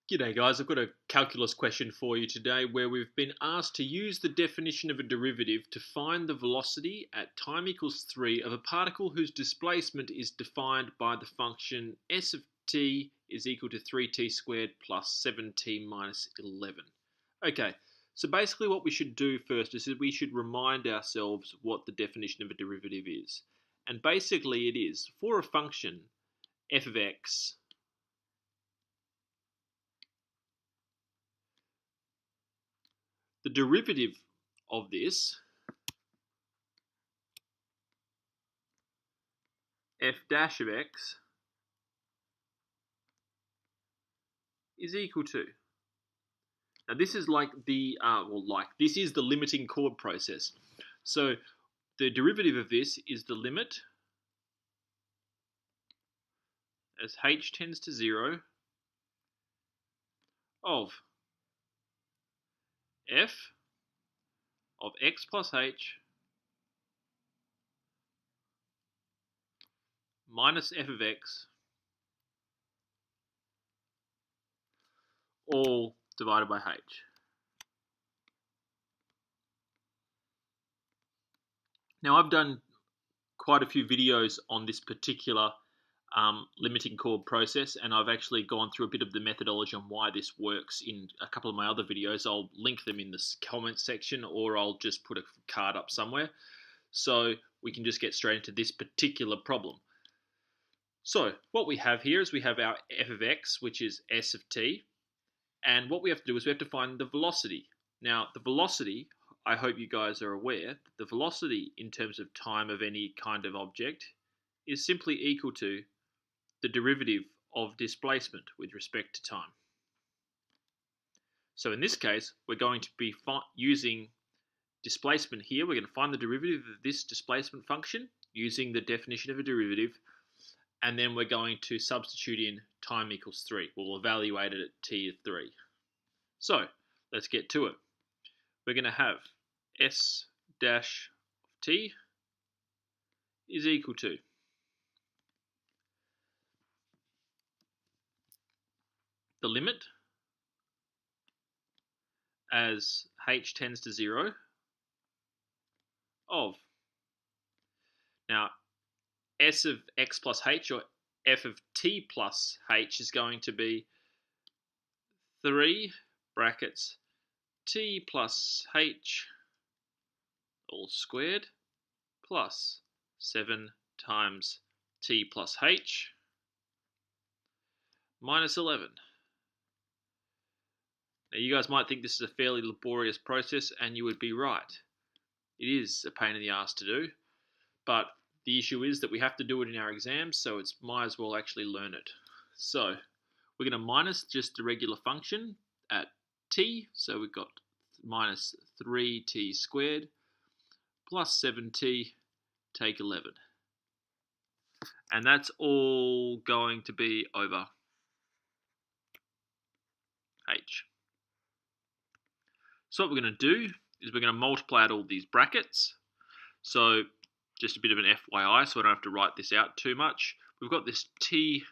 G'day guys, I've got a calculus question for you today where we've been asked to use the definition of a derivative to find the velocity at time equals 3 of a particle whose displacement is defined by the function s of t is equal to 3t squared plus 7t minus 11. Okay, so basically what we should do first is that we should remind ourselves what the definition of a derivative is. And basically it is, for a function f of x, the derivative of this, f dash of x, is equal to. Now this is like the, this is the limiting chord process. So the derivative of this is the limit as h tends to 0 of f of x plus h minus f of x all divided by h. Now I've done quite a few videos on this particular limiting chord process, and I've actually gone through a bit of the methodology on why this works in a couple of my other videos. I'll link them in the comments section, or I'll just put a card up somewhere. So we can just get straight into this particular problem. So what we have here is we have our f of x, which is s of t, and what we have to do is we have to find the velocity. Now the velocity, I hope you guys are aware, the velocity in terms of time of any kind of object is simply equal to the derivative of displacement with respect to time. So in this case, we're going to be using displacement here. We're going to find the derivative of this displacement function using the definition of a derivative, and then we're going to substitute in time equals 3. We'll evaluate it at t of 3. So let's get to it. We're going to have s dash of t is equal to the limit as h tends to 0 of, now s of x plus h, or f of t plus h, is going to be 3 brackets t plus h all squared plus 7 times t plus h minus 11. Now you guys might think this is a fairly laborious process, and you would be right. It is a pain in the ass to do, but the issue is that we have to do it in our exams, so it's might as well actually learn it. So we're going to minus just the regular function at t, so we've got minus 3t squared plus 7t take 11. And that's all going to be over h. So what we're going to do is we're going to multiply out all these brackets. So just a bit of an FYI, so I don't have to write this out too much. We've got this t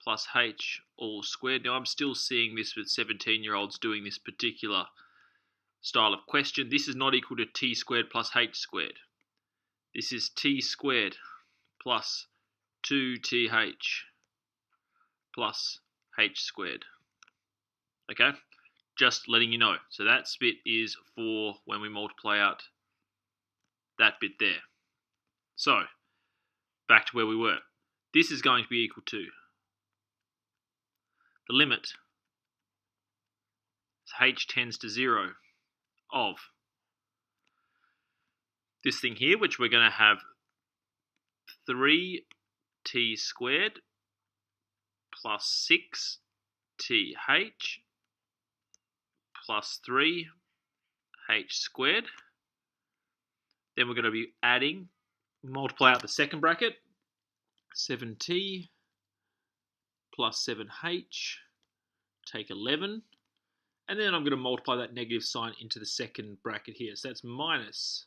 plus h all squared. Now I'm still seeing this with 17-year-olds doing this particular style of question. This is not equal to t squared plus h squared. This is t squared plus 2th plus h squared. Okay, just letting you know. So that bit is for when we multiply out that bit there. So back to where we were. This is going to be equal to the limit as h tends to 0 of this thing here, which we're going to have 3t squared plus 6th plus 3h squared. Then we're going to be adding, multiply out the second bracket, 7t plus 7h take 11. And then I'm going to multiply that negative sign into the second bracket here. So that's minus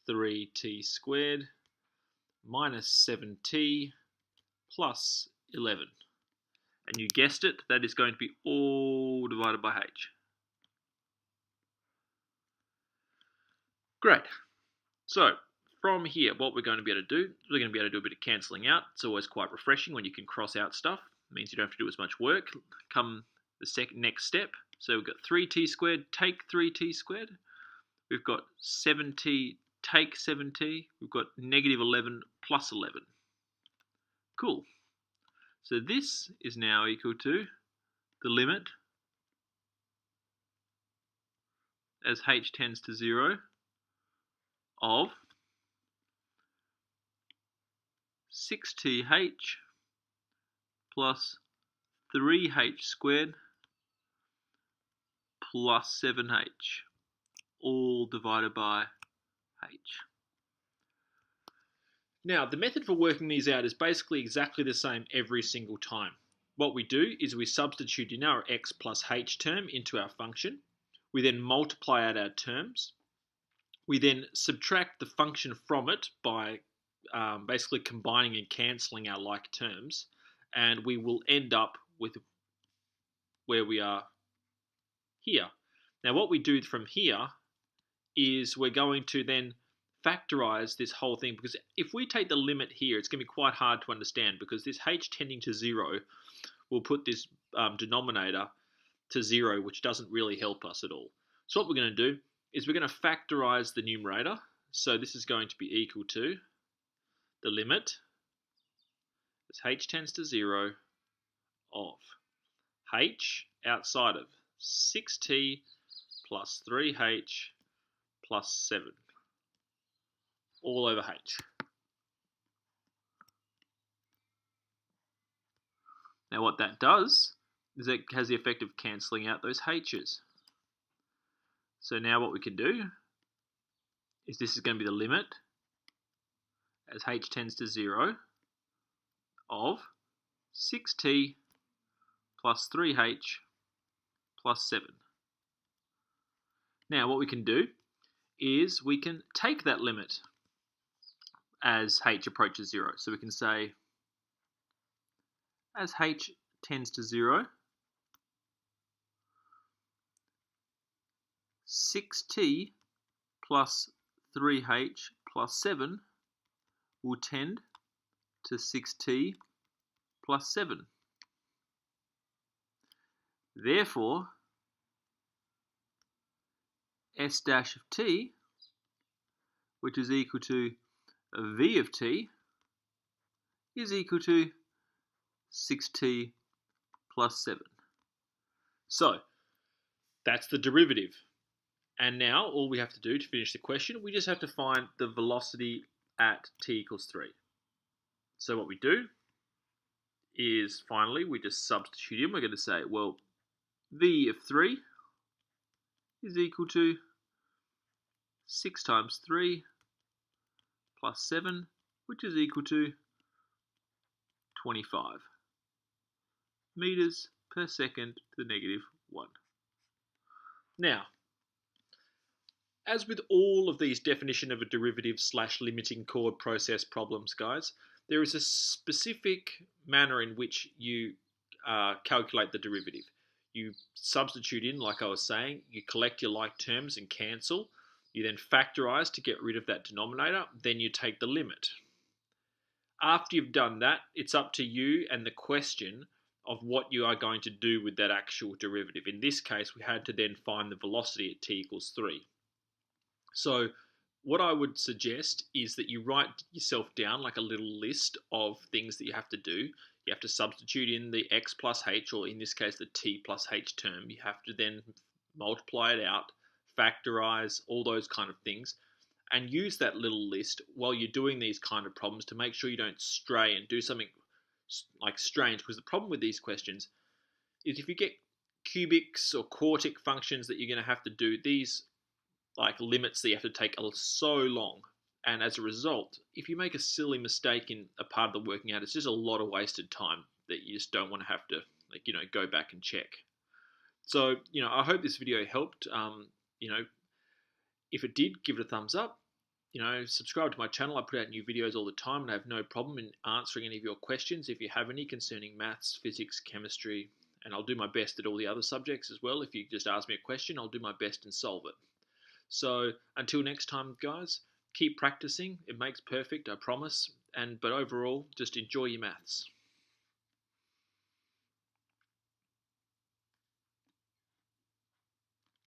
3t squared minus 7t plus 11. And you guessed it, that is going to be all divided by h. Great. So from here, what we're going to be able to do, we're going to be able to do a bit of cancelling out. It's always quite refreshing when you can cross out stuff. It means you don't have to do as much work. Come the next step. So we've got 3t squared, take 3t squared. We've got 7t, take 7t. We've got negative 11 plus 11. Cool. So this is now equal to the limit as h tends to 0 of 6th plus 3h squared plus 7h, all divided by h. Now, the method for working these out is basically exactly the same every single time. What we do is we substitute in our x plus h term into our function. We then multiply out our terms. We then subtract the function from it by basically combining and cancelling our like terms, and we will end up with where we are here. Now what we do from here is we're going to then factorize this whole thing, because if we take the limit here, it's going to be quite hard to understand, because this h tending to 0 will put this denominator to 0, which doesn't really help us at all. So what we're going to do is we're going to factorize the numerator. So this is going to be equal to the limit as h tends to 0 of h outside of 6t plus 3h plus 7 all over h. Now what that does is it has the effect of cancelling out those h's. So now what we can do is this is going to be the limit as h tends to 0 of 6t plus 3h plus 7. Now what we can do is we can take that limit as h approaches 0. So we can say as h tends to 0, 6t plus 3h plus 7 will tend to 6t plus 7. Therefore, s dash of t, which is equal to v of t, is equal to 6t plus 7. So, that's the derivative. And now, all we have to do to finish the question, we just have to find the velocity at t equals 3. So what we do is, finally, we just substitute in. We're going to say, well, v of 3 is equal to 6 times 3 plus 7, which is equal to 25 meters per second to the negative 1. Now, as with all of these definition of a derivative / limiting chord process problems, guys, there is a specific manner in which you calculate the derivative. You substitute in, like I was saying, you collect your like terms and cancel. You then factorize to get rid of that denominator. Then you take the limit. After you've done that, it's up to you and the question of what you are going to do with that actual derivative. In this case, we had to then find the velocity at t equals 3. So what I would suggest is that you write yourself down like a little list of things that you have to do. You have to substitute in the x plus h, or in this case the t plus h term. You have to then multiply it out, factorize, all those kind of things, and use that little list while you're doing these kind of problems to make sure you don't stray and do something like strange. Because the problem with these questions is if you get cubics or quartic functions that you're going to have to do, these like limits that you have to take are so long, and as a result, if you make a silly mistake in a part of the working out, it's just a lot of wasted time that you just don't want to have to, like, go back and check. So, I hope this video helped. If it did, give it a thumbs up. subscribe to my channel. I put out new videos all the time, and I have no problem in answering any of your questions if you have any concerning maths, physics, chemistry, and I'll do my best at all the other subjects as well. If you just ask me a question, I'll do my best and solve it. So until next time, guys, keep practicing. It makes perfect, I promise. But overall, just enjoy your maths.